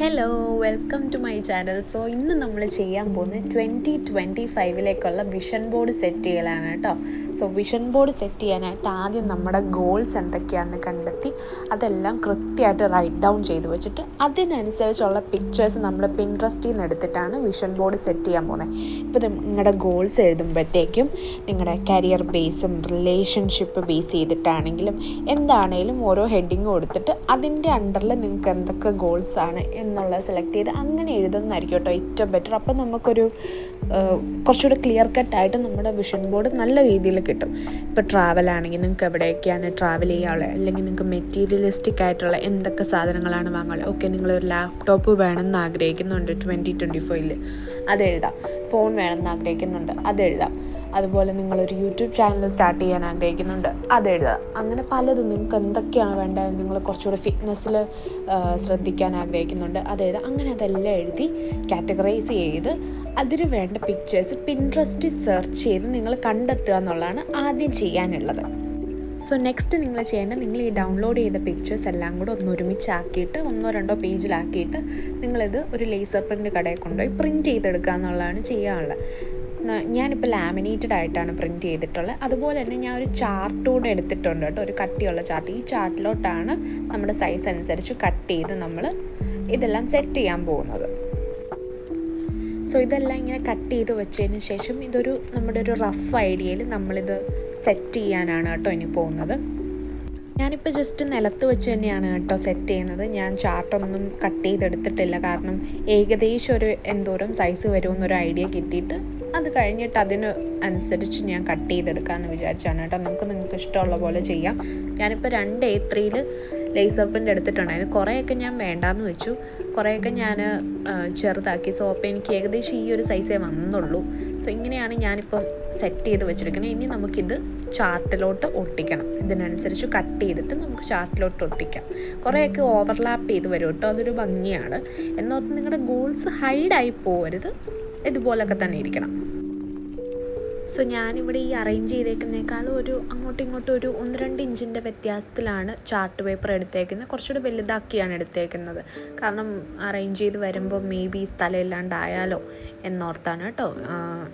Hello, welcome to my channel. So ഇന്ന് നമ്മൾ ചെയ്യാൻ പോകുന്നത് 2025 വിഷൻ ബോർഡ് സെറ്റ് ചെയ്യലാണ് കേട്ടോ. സോ വിഷൻ ബോർഡ് സെറ്റ് ചെയ്യാനായിട്ട് ആദ്യം നമ്മുടെ ഗോൾസ് എന്തൊക്കെയാണെന്ന് കണ്ടെത്തി അതെല്ലാം കൃത്യമായിട്ട് റൈറ്റ് ഡൗൺ ചെയ്ത് വെച്ചിട്ട് അതിനനുസരിച്ചുള്ള പിക്ചേഴ്സ് നമ്മൾ പിൻട്രസ്റ്റിൽ നിന്ന് എടുത്തിട്ടാണ് വിഷൻ ബോർഡ് സെറ്റ് ചെയ്യാൻ പോകുന്നത്. ഇപ്പോൾ നിങ്ങളുടെ ഗോൾസ് എഴുതുമ്പോഴത്തേക്കും നിങ്ങളുടെ കരിയർ ബേസും റിലേഷൻഷിപ്പ് ബേസ് ചെയ്തിട്ടാണെങ്കിലും എന്താണേലും ഓരോ ഹെഡിങ് കൊടുത്തിട്ട് അതിൻ്റെ അണ്ടറിൽ നിങ്ങൾക്ക് എന്തൊക്കെ ഗോൾസ് ആണ് എന്നുള്ളത് സെലക്ട് ചെയ്ത് അങ്ങനെ എഴുതുന്നതായിരിക്കും കേട്ടോ ഏറ്റവും ബെറ്റർ. അപ്പം നമുക്കൊരു കുറച്ചുകൂടി ക്ലിയർ കട്ടായിട്ട് നമ്മുടെ വിഷൻ ബോർഡ് നല്ല രീതിയിൽ കിട്ടും. ഇപ്പോൾ ട്രാവൽ ആണെങ്കിൽ നിങ്ങൾക്ക് എവിടെയൊക്കെയാണ് ട്രാവൽ ചെയ്യാനുള്ളത്, അല്ലെങ്കിൽ നിങ്ങൾക്ക് മെറ്റീരിയലിസ്റ്റിക് ആയിട്ടുള്ള എന്തൊക്കെ സാധനങ്ങളാണ് വാങ്ങാനുള്ളത്. ഓക്കെ, നിങ്ങളൊരു ലാപ്ടോപ്പ് വേണമെന്ന് ആഗ്രഹിക്കുന്നുണ്ട് 2025 അതെഴുതാം. ഫോൺ വേണമെന്ന് ആഗ്രഹിക്കുന്നുണ്ട് അതെഴുതാം. അതുപോലെ നിങ്ങളൊരു യൂട്യൂബ് ചാനൽ സ്റ്റാർട്ട് ചെയ്യാൻ ആഗ്രഹിക്കുന്നുണ്ട് അതെഴുതുക. അങ്ങനെ പലതും നിങ്ങൾക്ക് എന്തൊക്കെയാണ് വേണ്ടത്, നിങ്ങൾ കുറച്ചുകൂടി ഫിറ്റ്നസ്സിൽ ശ്രദ്ധിക്കാൻ ആഗ്രഹിക്കുന്നുണ്ട് അതെഴുതുക. അങ്ങനെ അതെല്ലാം എഴുതി കാറ്റഗറൈസ് ചെയ്ത് അതിന് വേണ്ട പിക്ചേഴ്സ് പിൻട്രസ്റ്റ് സെർച്ച് ചെയ്ത് നിങ്ങൾ കണ്ടെത്തുക എന്നുള്ളതാണ് ആദ്യം ചെയ്യാനുള്ളത്. സോ നെക്സ്റ്റ് നിങ്ങൾ ചെയ്യേണ്ടത്, നിങ്ങൾ ഈ ഡൗൺലോഡ് ചെയ്ത പിക്ചേഴ്സ് എല്ലാം കൂടെ ഒരുമിച്ചാക്കിയിട്ട് 1-2 പേജിലാക്കിയിട്ട് നിങ്ങളിത് ഒരു ലേസർ പ്രിൻ്റ് കടയിൽ കൊണ്ടുപോയി പ്രിൻറ്റ് ചെയ്തെടുക്കുക എന്നുള്ളതാണ് ചെയ്യാനുള്ളത്. ഞാനിപ്പോൾ ലാമിനേറ്റഡ് ആയിട്ടാണ് പ്രിൻറ്റ് ചെയ്തിട്ടുള്ളത്. അതുപോലെ തന്നെ ഞാൻ ഒരു ചാർട്ട് കൂടെ എടുത്തിട്ടുണ്ട് കേട്ടോ, ഒരു കട്ടിയുള്ള ചാർട്ട്. ഈ ചാർട്ടിലോട്ടാണ് നമ്മുടെ സൈസ് അനുസരിച്ച് കട്ട് ചെയ്ത് നമ്മൾ ഇതെല്ലാം സെറ്റ് ചെയ്യാൻ പോകുന്നത്. സോ ഇതെല്ലാം ഇങ്ങനെ കട്ട് ചെയ്ത് വെച്ചതിന് ശേഷം നമ്മുടെ ഒരു റഫ് ഐഡിയയിൽ നമ്മളിത് സെറ്റ് ചെയ്യാനാണ് കേട്ടോ ഇനി പോകുന്നത്. ഞാനിപ്പോൾ ജസ്റ്റ് നിലത്ത് വെച്ച് തന്നെയാണ് കേട്ടോ സെറ്റ് ചെയ്യുന്നത്. ഞാൻ ചാർട്ടൊന്നും കട്ട് ചെയ്തെടുത്തിട്ടില്ല, കാരണം ഏകദേശം ഒരു എന്തോരം സൈസ് വരുമെന്നൊരു ഐഡിയ കിട്ടിയിട്ട് അത് കഴിഞ്ഞിട്ട് അതിന് അനുസരിച്ച് ഞാൻ കട്ട് ചെയ്തെടുക്കാമെന്ന് വിചാരിച്ചാണ് കേട്ടോ. നിങ്ങൾക്ക് ഇഷ്ടമുള്ള പോലെ ചെയ്യാം. ഞാനിപ്പോൾ 2 A3 ലേസർ പ്രിൻ്റ് എടുത്തിട്ടുണ്ടായിരുന്നു. കുറേയൊക്കെ ഞാൻ വേണ്ടാന്ന് വെച്ചു, കുറേയൊക്കെ ഞാൻ ചെറുതാക്കി. സോ അപ്പോൾ എനിക്ക് ഏകദേശം ഈ ഒരു സൈസേ വന്നുള്ളൂ. സോ ഇങ്ങനെയാണ് ഞാനിപ്പം സെറ്റ് ചെയ്ത് വെച്ചിരിക്കുന്നത്. ഇനി നമുക്കിത് ചാർട്ടിലോട്ട് ഒട്ടിക്കണം. ഇതിനനുസരിച്ച് കട്ട് ചെയ്തിട്ട് നമുക്ക് ചാർട്ടിലോട്ട് ഒട്ടിക്കാം. കുറേയൊക്കെ ഓവർലാപ്പ് ചെയ്ത് വരും കേട്ടോ, അതൊരു ഭംഗിയാണ്. എന്നോർത്ത് നിങ്ങളുടെ ഗോൾസ് ഹൈഡായി പോകരുത്, ഇതുപോലൊക്കെ തന്നെ ഇരിക്കണം. സോ ഞാനിവിടെ ഈ അറേഞ്ച് ചെയ്തേക്കുന്നേക്കാളും അങ്ങോട്ടും ഇങ്ങോട്ടും ഒരു 1-2 ഇഞ്ചിൻ്റെ വ്യത്യാസത്തിലാണ് ചാർട്ട് പേപ്പർ എടുത്തേക്കുന്നത്. കുറച്ചുകൂടി വലുതാക്കിയാണ് എടുത്തേക്കുന്നത്, കാരണം അറേഞ്ച് ചെയ്ത് വരുമ്പോൾ മേ ബി സ്ഥലം ഇല്ലാണ്ടായാലോ എന്നോർത്താണ് കേട്ടോ.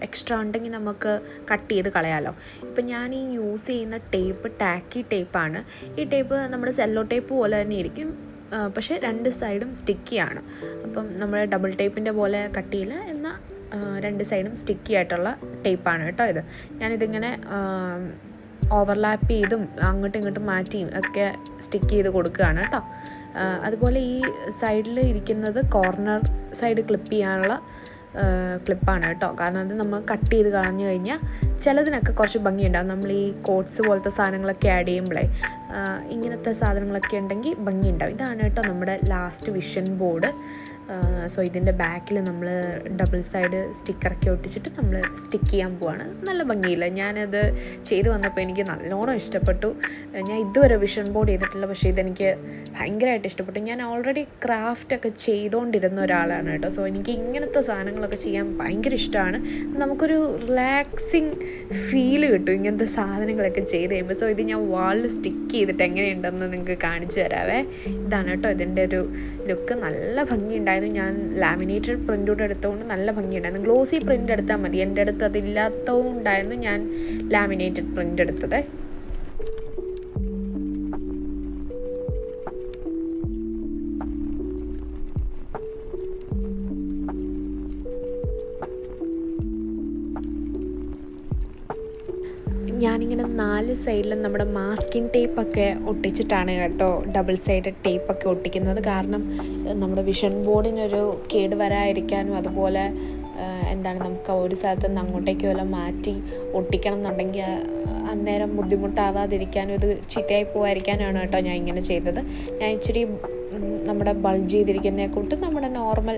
എക്സ്ട്രാ ഉണ്ടെങ്കിൽ നമുക്ക് കട്ട് ചെയ്ത് കളയാമല്ലോ. ഇപ്പം ഞാൻ ഈ യൂസ് ചെയ്യുന്ന ടേപ്പ് ടാക്കി ടേപ്പാണ്. ഈ ടേപ്പ് നമ്മുടെ സെല്ലോ ടേപ്പ് പോലെ തന്നെ ഇരിക്കും, പക്ഷേ 2 സൈഡും സ്റ്റിക്കിയാണ്. അപ്പം നമ്മൾ ഡബിൾ ടേപ്പിൻ്റെ പോലെ കട്ടിയില്ല, എന്നാൽ 2 സൈഡും സ്റ്റിക്കി ആയിട്ടുള്ള ടേപ്പാണ് കേട്ടോ ഇത്. ഞാനിതിങ്ങനെ ഓവർലാപ്പ് ചെയ്തും അങ്ങോട്ടും ഇങ്ങോട്ടും മാറ്റിയും ഒക്കെ സ്റ്റിക്ക് ചെയ്ത് കൊടുക്കുകയാണ് കേട്ടോ. അതുപോലെ ഈ സൈഡിൽ ഇരിക്കുന്നത് കോർണർ സൈഡ് ക്ലിപ്പ് ചെയ്യാനുള്ള ക്ലിപ്പാണ് കേട്ടോ, കാരണം അത് നമ്മൾ കട്ട് ചെയ്ത് കളഞ്ഞു കഴിഞ്ഞാൽ ചിലതിനൊക്കെ കുറച്ച് ഭംഗിയുണ്ടാകും. നമ്മൾ ഈ കോട്ട്സ് പോലത്തെ സാധനങ്ങളൊക്കെ ആഡ് ചെയ്യുമ്പോഴേ ഇങ്ങനത്തെ സാധനങ്ങളൊക്കെ ഉണ്ടെങ്കിൽ ഭംഗിയുണ്ടാവും. ഇതാണ് കേട്ടോ നമ്മുടെ ലാസ്റ്റ് വിഷൻ ബോർഡ്. സോ ഇതിൻ്റെ ബാക്കിൽ നമ്മൾ ഡബിൾ സൈഡ് സ്റ്റിക്കറൊക്കെ ഒട്ടിച്ചിട്ട് നമ്മൾ സ്റ്റിക്ക് ചെയ്യാൻ പോവാണ്. നല്ല ഭംഗിയില്ല, ഞാനത് ചെയ്ത് വന്നപ്പോൾ എനിക്ക് നല്ലോണം ഇഷ്ടപ്പെട്ടു. ഞാൻ ഇതുവരെ വിഷൻ ബോർഡ് ചെയ്തിട്ടില്ല, പക്ഷേ ഇതെനിക്ക് ഭയങ്കരമായിട്ട് ഇഷ്ടപ്പെട്ടു. ഞാൻ ഓൾറെഡി ക്രാഫ്റ്റൊക്കെ ചെയ്തുകൊണ്ടിരുന്ന ഒരാളാണ് കേട്ടോ. സോ എനിക്ക് ഇങ്ങനത്തെ സാധനങ്ങളൊക്കെ ചെയ്യാൻ ഭയങ്കര ഇഷ്ടമാണ്. നമുക്കൊരു റിലാക്സിങ് ഫീല് കിട്ടും ഇങ്ങനത്തെ സാധനങ്ങളൊക്കെ ചെയ്ത് കഴിയുമ്പോൾ. സോ ഇത് ഞാൻ വാളിൽ സ്റ്റിക്ക് ചെയ്തിട്ട് എങ്ങനെയുണ്ടെന്ന് നിങ്ങൾക്ക് കാണിച്ചു തരാവേ. ഇതാണ് കേട്ടോ ഇതിൻ്റെ ഒരു ലുക്ക്. നല്ല ഭംഗിയുണ്ടായിരുന്നു. ഞാൻ ലാമിനേറ്റഡ് പ്രിൻ്റോട് എടുത്തുകൊണ്ട് നല്ല ഭംഗിയുണ്ടായിരുന്നു. ഗ്ലോസി പ്രിൻ്റ് എടുത്താൽ മതി, എൻ്റെ അടുത്ത് അതില്ലാത്തതുകൊണ്ടായിരുന്നു ഞാൻ ലാമിനേറ്റഡ് പ്രിൻ്റ് എടുത്തത്. ഞാനിങ്ങനെ 4 സൈഡിലും നമ്മുടെ മാസ്കിങ് ടേപ്പൊക്കെ ഒട്ടിച്ചിട്ടാണ് കേട്ടോ ഡബിൾ സൈഡ് ടേപ്പൊക്കെ ഒട്ടിക്കുന്നത്. കാരണം നമ്മുടെ വിഷൻ ബോർഡിനൊരു കേട് വരാതിരിക്കാനും, അതുപോലെ നമുക്ക് ഒരു സ്ഥലത്ത് നിന്ന് അങ്ങോട്ടേക്ക് വല്ല മാറ്റി ഒട്ടിക്കണം എന്നുണ്ടെങ്കിൽ അന്നേരം ബുദ്ധിമുട്ടാവാതിരിക്കാനും ഇത് ചീത്തയായി പോകാതിരിക്കാനാണ് കേട്ടോ ഞാൻ ഇങ്ങനെ ചെയ്തത്. ഞാൻ ഇച്ചിരി നമ്മുടെ ബൾജ് ചെയ്തിരിക്കുന്നതിനെ കൊണ്ട് നമ്മുടെ നോർമൽ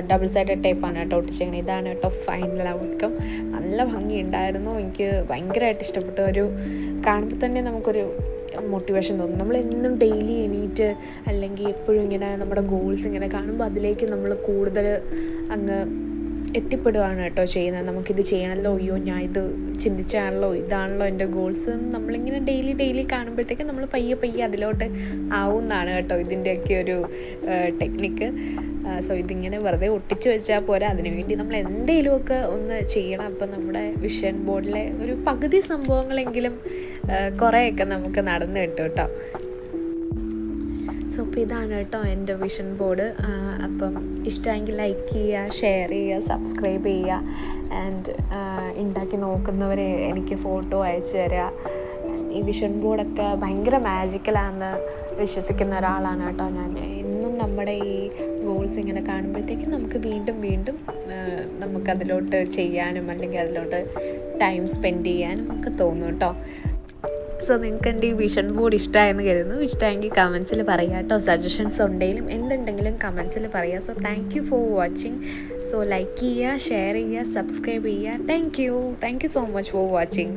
ഡബിൾ സൈഡഡ് ടേപ്പാണ് കേട്ടോ ഒട്ടിച്ചേക്കുന്നത്. ഇതാണ് കേട്ടോ ഫൈനൽ ഔട്ട്കം. നല്ല ഭംഗിയുണ്ടായിരുന്നു, എനിക്ക് ഭയങ്കരമായിട്ട് ഇഷ്ടപ്പെട്ടു. കാണുമ്പോൾ തന്നെ നമുക്കൊരു മോട്ടിവേഷൻ തോന്നും. നമ്മളെന്നും ഡെയിലി എണീറ്റ് അല്ലെങ്കിൽ എപ്പോഴും ഇങ്ങനെ നമ്മുടെ ഗോൾസ് ഇങ്ങനെ കാണുമ്പോൾ അതിലേക്ക് നമ്മൾ കൂടുതൽ അങ്ങ് എത്തിപ്പെടുകയാണ് കേട്ടോ ചെയ്യുന്നത്. നമുക്കിത് ചെയ്യണമല്ലോ, അയ്യോ ഞാൻ ഇത് ചിന്തിച്ചാണല്ലോ, ഇതാണല്ലോ എൻ്റെ ഗോൾസ് എന്ന് നമ്മളിങ്ങനെ ഡെയിലി കാണുമ്പോഴത്തേക്കും നമ്മൾ പയ്യെ അതിലോട്ട് ആവുന്നതാണ് കേട്ടോ ഇതിൻ്റെയൊക്കെ ഒരു ടെക്നിക്ക്. സോ ഇതിങ്ങനെ വെറുതെ ഒട്ടിച്ച് വെച്ചാൽ പോരാ, അതിനുവേണ്ടി നമ്മൾ എന്തെങ്കിലുമൊക്കെ ഒന്ന് ചെയ്യണം. അപ്പം നമ്മുടെ വിഷൻ ബോർഡിലെ ഒരു പകുതി സംഭവങ്ങളെങ്കിലും കുറേയൊക്കെ നമുക്ക് നടന്നു കിട്ടും കേട്ടോ. സോ അപ്പോൾ ഇതാണ് കേട്ടോ എൻ്റെ വിഷൻ ബോർഡ്. അപ്പം ഇഷ്ടമെങ്കിൽ ലൈക്ക് ചെയ്യുക, ഷെയർ ചെയ്യുക, സബ്സ്ക്രൈബ് ചെയ്യുക. ആൻഡ് ഉണ്ടാക്കി നോക്കുന്നവരെ എനിക്ക് ഫോട്ടോ അയച്ചു തരിക. ഈ വിഷൻ ബോർഡൊക്കെ ഭയങ്കര മാജിക്കലാണെന്ന് വിശ്വസിക്കുന്ന ഒരാളാണ് കേട്ടോ ഞാൻ. എന്നും നമ്മുടെ ഈ ഗോൾസ് ഇങ്ങനെ കാണുമ്പോഴത്തേക്കും നമുക്ക് വീണ്ടും നമുക്കതിലോട്ട് ചെയ്യാനും അല്ലെങ്കിൽ അതിലോട്ട് ടൈം സ്പെൻഡ് ചെയ്യാനും ഒക്കെ തോന്നും കേട്ടോ. സോ നിങ്ങൾക്ക് എൻ്റെ ഈ വിഷൻ ബോർഡ് ഇഷ്ടമായെന്ന് കരുതുന്നു. ഇഷ്ടമായെങ്കിൽ കമൻസിൽ പറയുക കേട്ടോ. സജഷൻസ് ഉണ്ടെങ്കിലും എന്തുണ്ടെങ്കിലും കമൻസിൽ പറയുക. So thank you for watching. So like ചെയ്യുക, ഷെയർ ചെയ്യുക, സബ്സ്ക്രൈബ് ചെയ്യുക. Thank you so much for watching.